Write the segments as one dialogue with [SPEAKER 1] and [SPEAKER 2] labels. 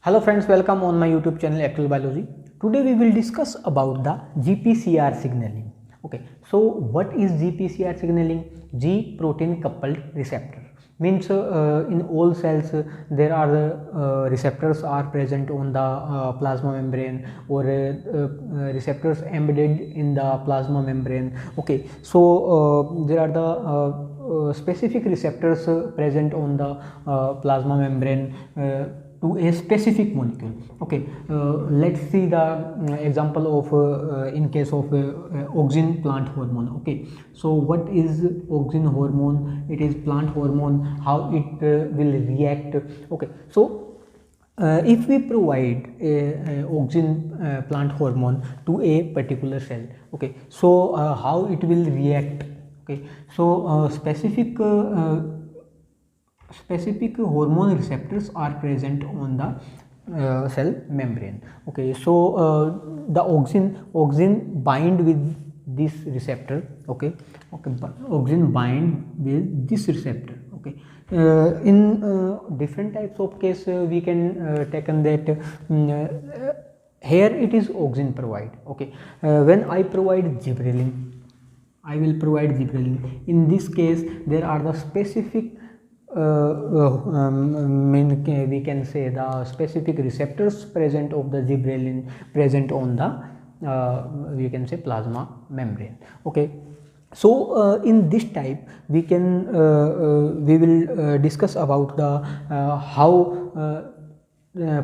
[SPEAKER 1] Hello friends, welcome on my YouTube channel Actual Biology. Today we will discuss about the GPCR signaling. Okay, so what is GPCR signaling? G protein coupled receptor means in all cells there are receptors are present on the plasma membrane or receptors embedded in the plasma membrane. Okay, so there are the specific receptors present on the plasma membrane to a specific molecule. Okay, let's see the example of in case of auxin plant hormone. Okay, so what is auxin hormone? It is plant hormone. How it will react? Okay, so if we provide a auxin plant hormone to a particular cell, okay, so how it will react? Okay, so specific hormone receptors are present on the cell membrane. Okay, so the auxin bind with this receptor. Okay, auxin bind with this receptor. Okay, in different types of case we can taken that here it is auxin provide. Okay, when I provide gibberellin, I will provide gibberellin. In this case there are the specific we can say the specific receptors present of the gibberellin present on the we can say plasma membrane. Okay, so in this type we can we will discuss about the how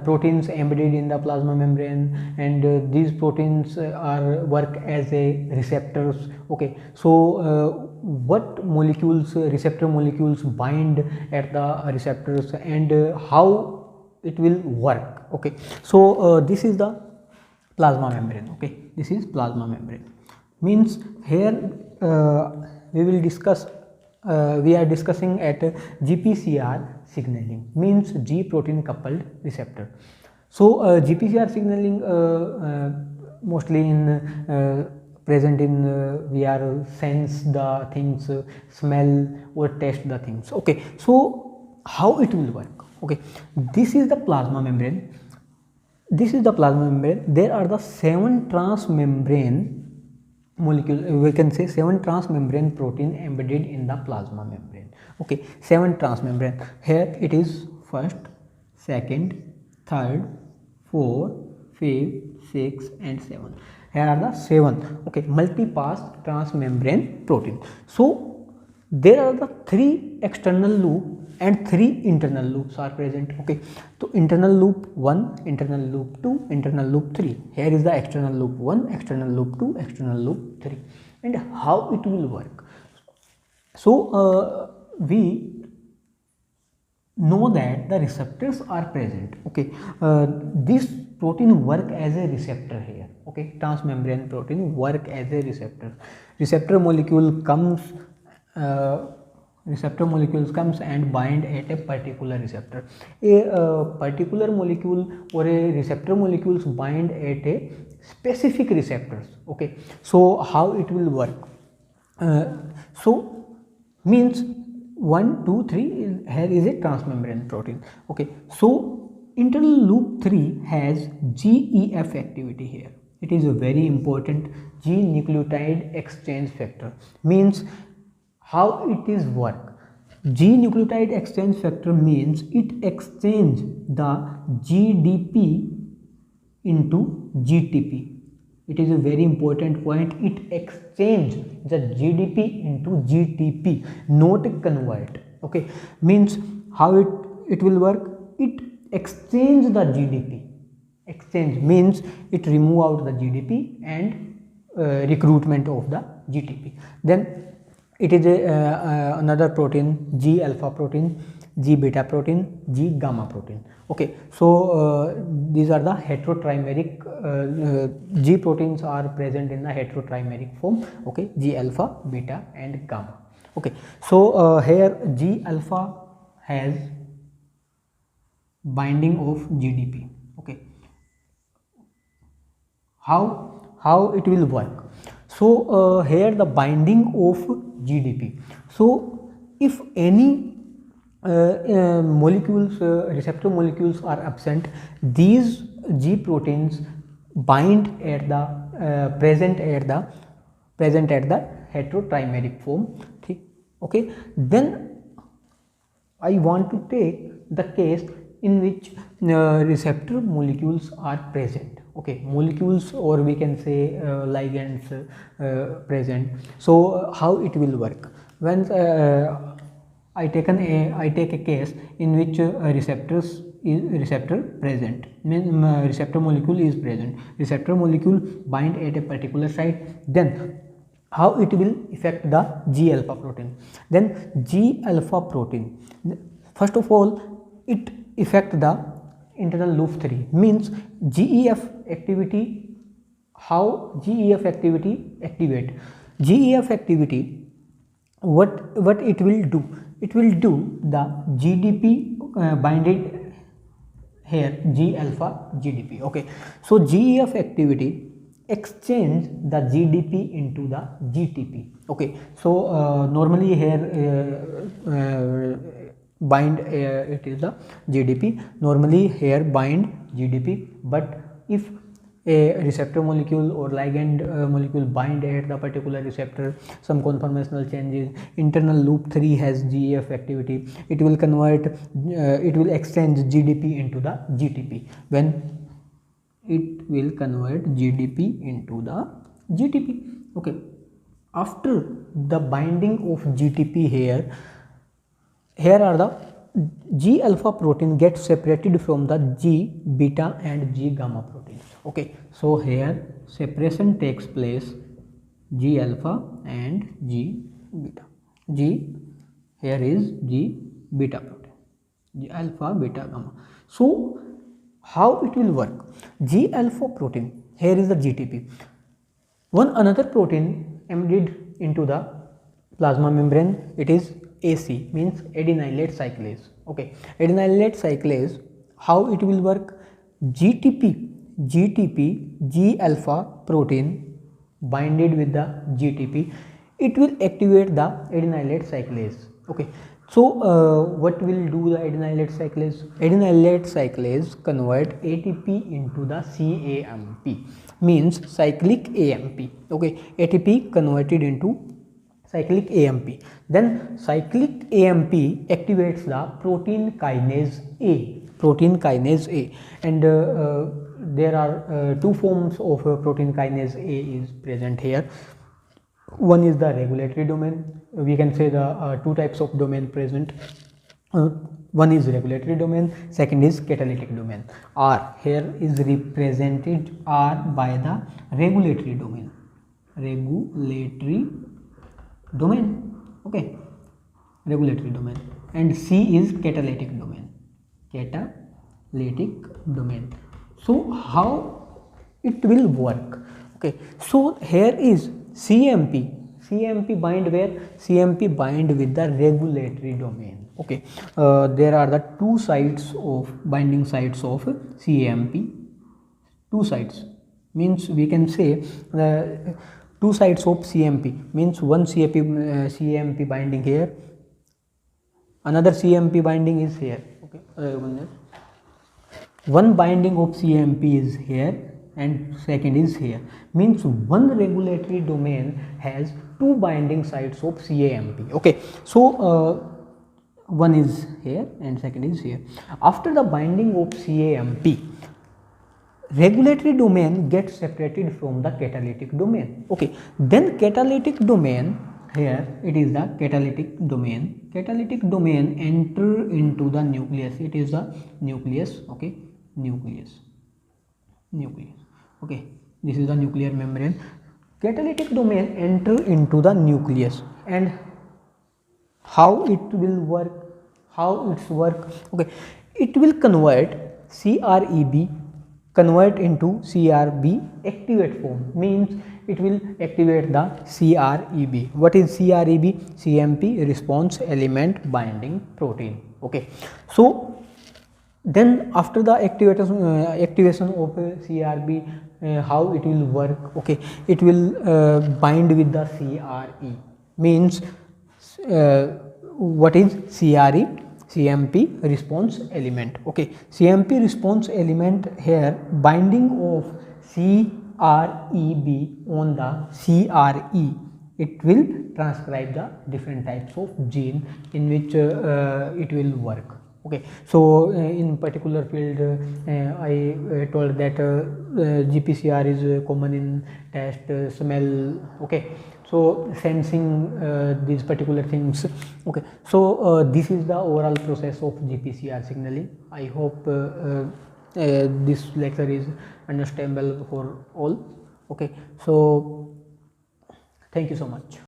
[SPEAKER 1] proteins embedded in the plasma membrane, and these proteins are work as a receptors. Okay, so what molecules receptor molecules bind at the receptors, and how it will work. Okay, so this is the plasma membrane. Okay, this is plasma membrane means here we will discuss we are discussing at GPCR signaling means G protein coupled receptor. So GPCR signaling mostly in present in we are sense the things, smell or taste the things. Okay, so how it will work? Okay, this is the plasma membrane. This is the plasma membrane. There are the 7 transmembrane molecule, we can say 7 transmembrane protein embedded in the plasma membrane. Okay, 7 transmembrane. Here it is first, second, third, fourth, fifth, sixth and 7. Here are the 7. Okay, multi-pass transmembrane protein. So there are the 3 external loop and 3 internal loops are present. Okay, so internal loop 1, internal loop 2, internal loop 3. Here is the external loop 1, external loop 2, external loop 3. And how it will work? So we know that the receptors are present. Okay, this protein work as a receptor here. Okay, transmembrane protein work as a receptor. Receptor molecule comes receptor molecules comes and bind at a particular receptor. A particular molecule or a receptor molecules bind at a specific receptors. Okay, so how it will work? So means 1, 2, 3 is, here is a transmembrane protein. Okay, so internal loop 3 has GEF activity here. It is a very important G nucleotide exchange factor. Means how it is work? G nucleotide exchange factor means it exchange the GDP into GTP. It is a very important point. It exchange the GDP into GTP, not convert. Okay, means how it will work? It exchange the GDP. Exchange means it remove out the GDP and recruitment of the GTP. Then it is another protein, G alpha protein, G beta protein, G gamma protein. Okay, so these are the heterotrimeric G proteins are present in the heterotrimeric form. Okay, G alpha, beta and gamma. Okay, so here G alpha has binding of GDP. Okay, how it will work? So here the binding of GDP. So if any molecules, receptor molecules are absent, these G proteins bind at the present at the heterotrimeric form. Okay, then I want to take the case in which receptor molecules are present. Okay, molecules, or we can say ligands present. So how it will work when I take a case in which receptor present, receptor molecule is present, receptor molecule bind at a particular site, then how it will affect the G alpha protein. Then G alpha protein, first of all, it affect the internal loop 3, means GEF activity. How GEF activity activate? GEF activity, what it will do? It will do the GDP binded here, G alpha GDP. Okay, so GEF activity exchange the GDP into the GTP. Okay, so normally here bind it is the GDP, normally here bind GDP, but if a receptor molecule or ligand molecule bind at the particular receptor, some conformational changes, internal loop 3 has GEF activity, it will convert, it will exchange GDP into the GTP. When it will convert GDP into the GTP. Okay, after the binding of GTP here are the G alpha protein gets separated from the G beta and G gamma proteins. Okay, so here separation takes place, G alpha and G beta. G, here is G beta protein, G alpha, beta, gamma. So how it will work? G alpha protein, here is the GTP. One another protein embedded into the plasma membrane, it is AC, means adenylate cyclase. Okay, adenylate cyclase, how it will work? GTP, G alpha protein binded with the GTP, it will activate the adenylate cyclase. Okay, so what will do the adenylate cyclase? Adenylate cyclase convert ATP into the CAMP, means cyclic AMP. Okay, ATP converted into cyclic AMP. Then cyclic AMP activates the protein kinase A, and there are two forms of protein kinase A is present here. One is the regulatory domain, we can say the two types of domain present. One is regulatory domain, second is catalytic domain. R here is represented R by the regulatory domain, okay, regulatory domain, and C is catalytic domain, So how it will work? Okay, so here is CMP bind where? CMP bind with the regulatory domain. Okay, there are the two sites of binding sites of CMP, two sites, means we can say the two sides of CMP, means one CMP binding here, another CMP binding is here. Okay, one binding of CMP is here and second is here, means one regulatory domain has two binding sites of CAMP. Okay, so one is here and second is here. After the binding of CAMP, regulatory domain gets separated from the catalytic domain. Okay, then catalytic domain, here it is the catalytic domain. Catalytic domain enter into the nucleus, it is the nucleus. Okay, nucleus. Okay, this is the nuclear membrane. Catalytic domain enter into the nucleus, and how it will work? Okay, it will convert CREB into CRB activate form, means it will activate the CREB. What is CREB? CMP response element binding protein. Okay, so then after the activation of CRB, how it will work? Okay, it will bind with the CRE, means what is CRE? CMP response element. Okay, CMP response element here, binding of CREB on the CRE, it will transcribe the different types of gene in which it will work. Okay, so in particular field I told that GPCR is common in taste, smell. Okay, so sensing these particular things. Okay, so this is the overall process of GPCR signaling. I hope this lecture is understandable for all. Okay, so thank you so much.